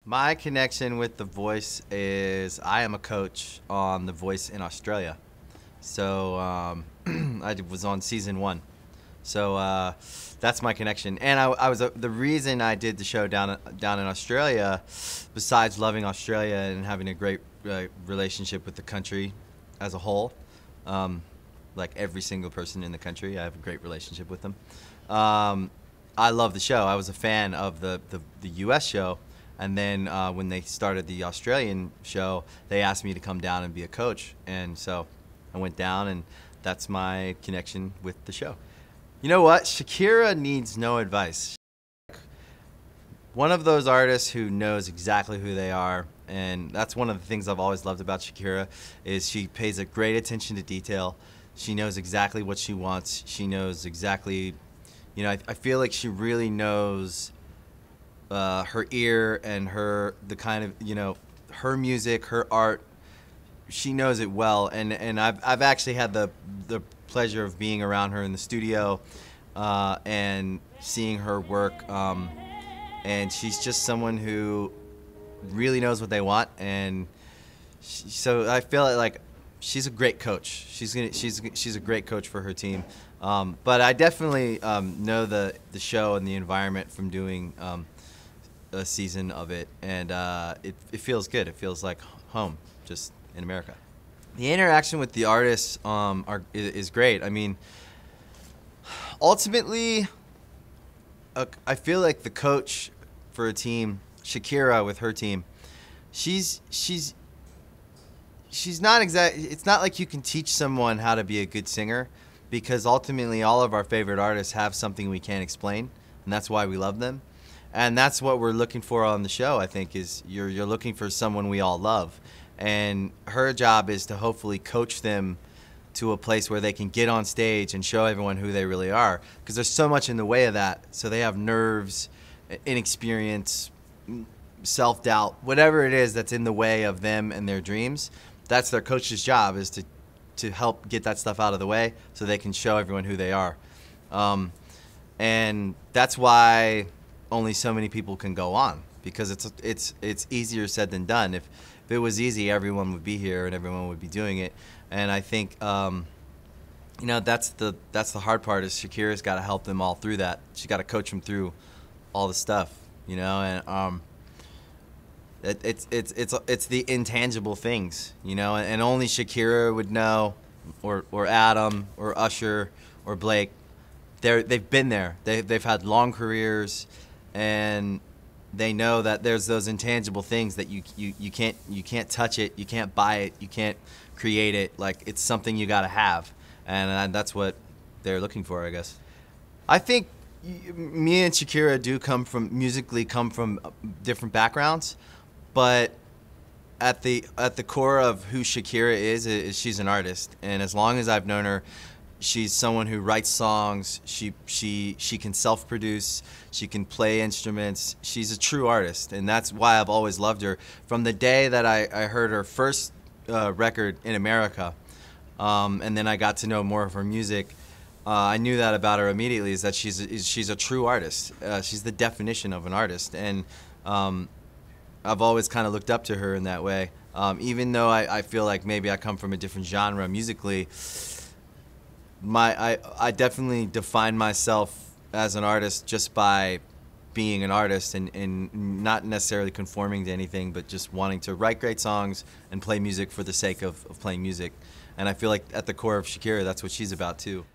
My connection with The Voice is I am a coach on The Voice in Australia. So I was on season 1. So that's my connection. And I was the reason I did the show down in Australia, besides loving Australia and having a great relationship with the country as a whole, like every single person in the country, I have a great relationship with them. I love the show. I was a fan of the U.S. show. And then when they started the Australian show, they asked me to come down and be a coach. And so I went down, and that's my connection with the show. You know what? Shakira needs no advice. One of those artists who knows exactly who they are, and that's one of the things I've always loved about Shakira, is she pays a great attention to detail. She knows exactly what she wants. She knows exactly, you know, I feel like she really knows her ear and the kind of, you know, her music, her art. She knows it well, and I've actually had the pleasure of being around her in the studio and seeing her work, and she's just someone who really knows what they want, and so I feel like she's a great coach. She's a great coach for her team. But I definitely know the show and the environment from doing a season of it, and it feels good. It feels like home, just in America. The interaction with the artists is great. I mean, ultimately, I feel like the coach for a team, Shakira with her team, she's not it's not like you can teach someone how to be a good singer, because ultimately all of our favorite artists have something we can't explain, and that's why we love them. And that's what we're looking for on the show, I think, is you're looking for someone we all love. And her job is to hopefully coach them to a place where they can get on stage and show everyone who they really are. Because there's so much in the way of that. So they have nerves, inexperience, self-doubt, whatever it is that's in the way of them and their dreams. That's their coach's job, is to help get that stuff out of the way so they can show everyone who they are. And that's why only so many people can go on, because it's easier said than done. If it was easy, everyone would be here and everyone would be doing it. And I think you know, that's the hard part, is Shakira's got to help them all through that. She's got to coach them through all the stuff, you know. And it's the intangible things, you know, and only Shakira would know, or Adam, or Usher, or Blake. They've been there. They've had long careers, and they know that there's those intangible things that you can't touch it, you can't buy it, you can't create it. Like, it's something you got to have, and that's what they're looking for, I guess. I think me and Shakira do musically come from different backgrounds, but at the core of who Shakira is she's an artist, and as long as I've known her, she's someone who writes songs. She can self-produce. She can play instruments. She's a true artist, and that's why I've always loved her. From the day that I heard her first record in America, and then I got to know more of her music, I knew that about her immediately, is that she's a true artist. She's the definition of an artist, and I've always kind of looked up to her in that way. Even though I feel like maybe I come from a different genre musically, I definitely define myself as an artist just by being an artist, and not necessarily conforming to anything, but just wanting to write great songs and play music for the sake of playing music. And I feel like at the core of Shakira, that's what she's about too.